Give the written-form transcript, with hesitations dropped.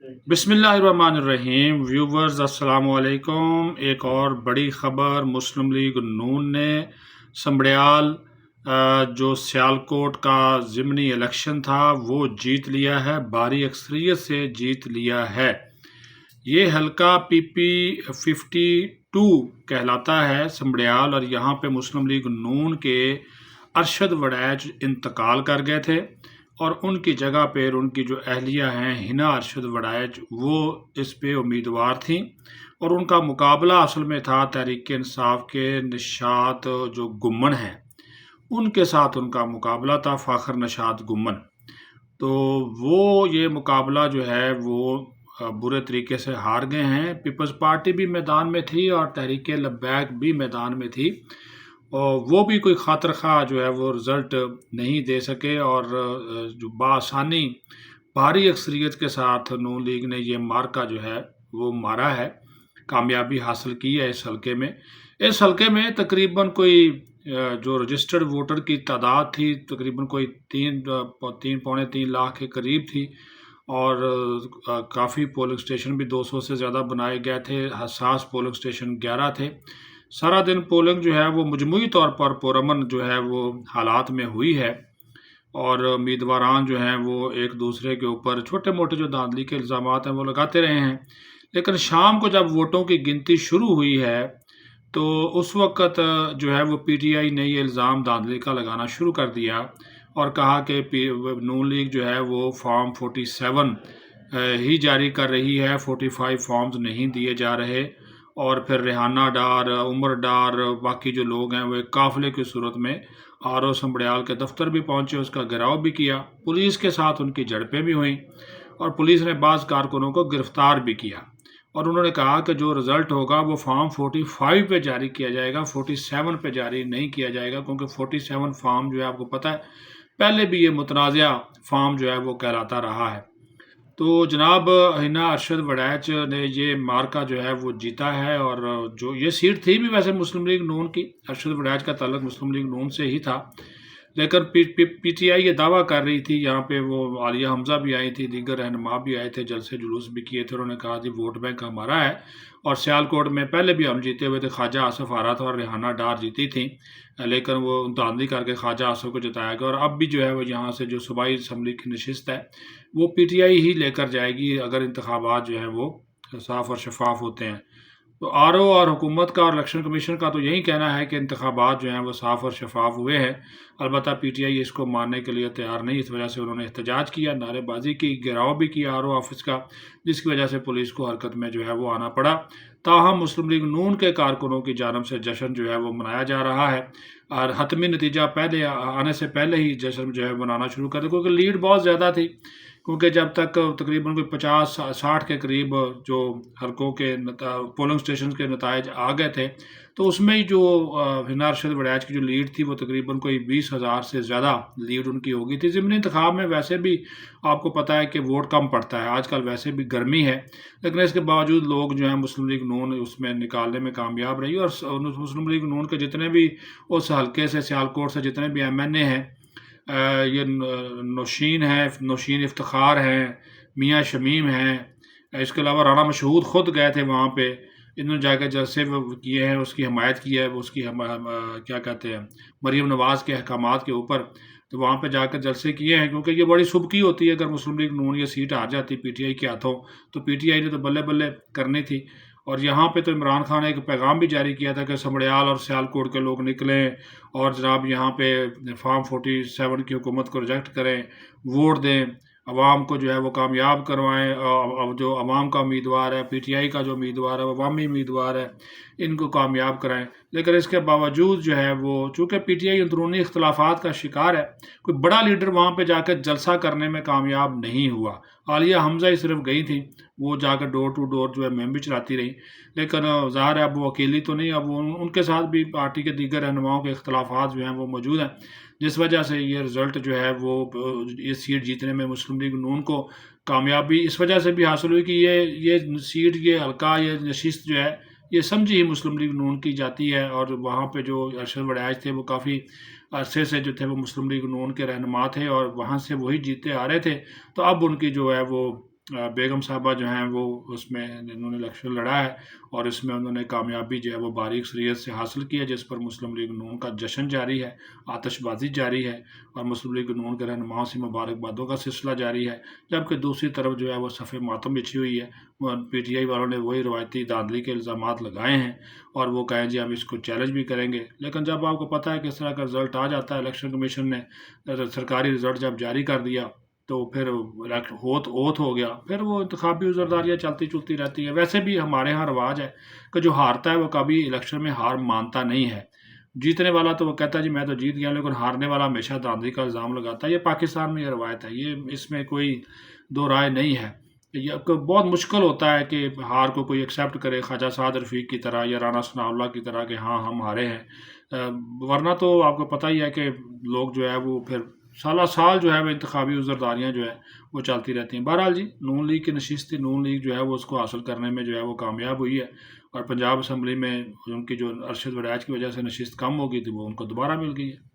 बिस्मिल्लाहिर्रहमानिर्रहीम व्यूवर्स अस्सलाम वालेकुम। एक और बड़ी ख़बर, मुस्लिम लीग नून ने समड़ियाल जो सियालकोट का ज़िमनी इलेक्शन था वो जीत लिया है, भारी अक्सरियत से जीत लिया है। ये हलका PP 52 कहलाता है समड़ियाल, और यहाँ पे मुस्लिम लीग नून के अरशद वड़ैच इंतकाल कर गए थे और उनकी जगह पर उनकी जो अहलिया हैं हिना अरशद वड़ैच वो इस पे उम्मीदवार थी, और उनका मुकाबला असल में था तहरीक इंसाफ के निशात जो गुम्मन हैं उनके साथ उनका मुकाबला था, फ़ाखर निशात गुम्मन। तो वो ये मुकाबला जो है वो बुरे तरीके से हार गए हैं। पीपल्स पार्टी भी मैदान में थी और तहरीक लब्बैक भी मैदान में थी, और वो भी कोई खातर खा जो है वो रिज़ल्ट नहीं दे सके, और जो बासानी भारी अक्सरियत के साथ नून लीग ने ये मार्का जो है वो मारा है, कामयाबी हासिल की है इस हलके में। इस हलके में तकरीबन कोई जो रजिस्टर्ड वोटर की तादाद थी तकरीबन कोई तीन पौने 3 लाख के करीब थी, और काफ़ी पोलिंग स्टेशन भी 200 से ज़्यादा बनाए गए थे, हसास पोलिंग स्टेशन 11 थे। सारा दिन पोलिंग जो है वो मजमूई तौर पर पुरअमन जो है वो हालात में हुई है, और उम्मीदवारान जो हैं वो एक दूसरे के ऊपर छोटे मोटे जो धांधली के इल्ज़ाम हैं वो लगाते रहे हैं। लेकिन शाम को जब वोटों की गिनती शुरू हुई है तो उस वक़्त जो है वो PTI ने ये इल्ज़ाम धांधली का लगाना शुरू कर दिया और कहा कि नून लीग जो है वो फॉर्म 47 ही जारी कर रही है, 45 फॉर्म्स नहीं दिए जा रहे। और फिर रेहाना डार, उमर डार, बाकी जो लोग हैं वो एक काफ़िले की सूरत में RO समड़ियाल के दफ्तर भी पहुंचे, उसका घेराव भी किया, पुलिस के साथ उनकी झड़पें भी हुईं और पुलिस ने बाज़ कारकुनों को गिरफ्तार भी किया। और उन्होंने कहा कि जो रिज़ल्ट होगा वो फॉर्म 45 पे जारी किया जाएगा, 47 पे जारी नहीं किया जाएगा, क्योंकि 47 फॉर्म जो है आपको पता है पहले भी ये मुतनाज़ा फॉर्म जो है वो कहलाता रहा है। तो जनाब हिना अरशद वड़ैच ने ये मार्का जो है वो जीता है, और जो ये सीट थी भी वैसे मुस्लिम लीग नून की, अरशद वड़ैच का ताल्लुक मुस्लिम लीग नून से ही था, लेकिन PTI ये दावा कर रही थी, यहाँ पे वो आलिया हमज़ा भी आई थी, दीगर रहनुमा भी आए थे, जलसे जुलूस भी किए थे, उन्होंने कहा जी वोट बैंक हमारा है, और सियालकोट में पहले भी हम जीते हुए थे, ख्वाजा आसफ आ रहा था और रेहाना डार जीती थी, लेकिन वो धांधली करके ख्वाजा आसफ को जिताया गया। और अब भी जो है वो यहाँ से जो सूबाई असम्बली की नशिस्त है वो PTI ही लेकर जाएगी अगर इंतखाबात जो है वो साफ़ और शफाफ होते हैं। तो RO और हुकूमत का और इलेक्शन कमीशन का तो यही कहना है कि इंतखाबात जो हैं वो साफ़ और शफाफ हुए हैं। अलबत्ता PTI इसको मानने के लिए तैयार नहीं, इस वजह से उन्होंने एहतजाज किया, नारेबाजी की, घेराव भी किया RO ऑफिस का, जिसकी वजह से पुलिस को हरकत में जो है वो आना पड़ा। ताहम मुस्लिम लीग नून के कारकुनों की जानब से जश्न जो है वो मनाया जा रहा है, और हतमी नतीजा पहले आने से पहले ही जश्न जो है मनाना शुरू कर दिया, क्योंकि लीड बहुत ज़्यादा थी, क्योंकि जब तक तकरीबन कोई 50-60 के करीब जो हलकों के पोलिंग स्टेशन के नतायज आ गए थे, तो उसमें ही जो हिना अरशद वड़ैच की जो लीड थी वो तकरीबन कोई 20,000 से ज़्यादा लीड उनकी हो गई थी। ज़िमनी इंतखाब में वैसे भी आपको पता है कि वोट कम पड़ता है, आजकल वैसे भी गर्मी है, लेकिन इसके बावजूद लोग जो हैं मुस्लिम लीग नून उसमें निकालने में कामयाब रही, और मुस्लिम लीग नून के जितने भी उस हलके से सियालकोट से जितने भी MNA हैं, ये नौशीन इफ्तिखार हैं, मियाँ शमीम हैं, इसके अलावा राना मशहूद ख़ुद गए थे वहाँ पे, इन्होंने जाकर जलसे किए हैं, उसकी हमायत की है, उसकी क्या कहते हैं मरीम नवाज़ के अहकामात के ऊपर, तो वहाँ पे जाकर जलसे किए हैं, क्योंकि ये बड़ी सुबकी होती है अगर मुस्लिम लीग नून ये सीट हार जाती PTI के हाथों, तो PTI ने तो बल्ले बल्ले करनी थी। और यहाँ पे तो इमरान खान ने एक पैगाम भी जारी किया था कि समड़ियाल और सियालकोट के लोग निकलें और जनाब यहाँ पे फॉर्म 47 की हुकूमत को रिजेक्ट करें, वोट दें, अवाम को जो है वो कामयाब करवाएं। अब जो अवाम का उम्मीदवार है, PTI का जो उम्मीदवार है, वो अवामी उम्मीदवार है, इनको कामयाब कराएं। लेकिन इसके बावजूद जो है वो चूँकि PTI अंदरूनी इख्तलाफात का शिकार है, कोई बड़ा लीडर वहाँ पे जाकर जलसा करने में कामयाब नहीं हुआ। आलिया हमज़ा ही सिर्फ गई थी, वो जाकर डोर टू डोर जो है मुहिम भी चलाती रही, लेकिन ज़ाहिर है अब वो अकेली तो नहीं, अब वो उनके साथ भी पार्टी के दीगर रहनुमाओं के इख्तलाफात जो हैं वो मौजूद हैं, जिस वजह से ये रिज़ल्ट जो है वो ये सीट जीतने में मुस्लिम लीग नून को कामयाबी इस वजह से भी हासिल हुई कि ये सीट, ये हल्का, ये नशिस्त जो है ये समझी ही मुस्लिम लीग नून की जाती है। और वहाँ पे जो अरशद वड़ैच थे वो काफ़ी अरसे से जो थे वो मुस्लिम लीग नून के रहनुमा थे और वहाँ से वही जीते आ रहे थे, तो अब उनकी जो है वो بیگم صاحبہ جو ہیں وہ اس میں انہوں نے الیکشن لڑا ہے اور اس میں انہوں نے کامیابی جو ہے وہ باریک صریت سے حاصل کی ہے، جس پر مسلم لیگ نون کا جشن جاری ہے، آتش بازی جاری ہے اور مسلم لیگ نون کے رہنماؤں سے مبارکبادوں کا سلسلہ جاری ہے، جبکہ دوسری طرف جو ہے وہ صف ماتم بچھی ہوئی ہے۔ پی ٹی آئی والوں نے وہی روایتی دھاندلی کے الزامات لگائے ہیں اور وہ کہیں جی ہم اس کو چیلنج بھی کریں گے، لیکن جب آپ کو پتہ ہے کہ اس طرح کا رزلٹ آ جاتا ہے، الیکشن کمیشن نے سرکاری رزلٹ جب جاری کر دیا تو پھر اوتھ ہو گیا، پھر وہ انتخابی عذرداریاں چلتی چلتی رہتی ہیں۔ ویسے بھی ہمارے ہاں رواج ہے کہ جو ہارتا ہے وہ کبھی الیکشن میں ہار مانتا نہیں ہے، جیتنے والا تو وہ کہتا ہے جی میں تو جیت گیا، لیکن ہارنے والا ہمیشہ دھاندلی کا الزام لگاتا ہے۔ یہ پاکستان میں یہ روایت ہے، یہ اس میں کوئی دو رائے نہیں ہے۔ یہ بہت مشکل ہوتا ہے کہ ہار کو کوئی ایکسیپٹ کرے، خواجہ سعد رفیق کی طرح یا رانا ثناء اللہ کی طرح کہ ہاں ہم ہارے ہیں، ورنہ تو آپ کو پتہ ہی ہے کہ لوگ جو ہے وہ پھر سالہ سال جو ہے وہ انتخابی عذرداریاں جو ہے وہ چلتی رہتی ہیں۔ بہرحال جی نون لیگ کی نشست تھی، نون لیگ جو ہے وہ اس کو حاصل کرنے میں جو ہے وہ کامیاب ہوئی ہے اور پنجاب اسمبلی میں ان کی جو ارشد وڈیج کی وجہ سے نشست کم ہو گئی تھی وہ ان کو دوبارہ مل گئی ہے۔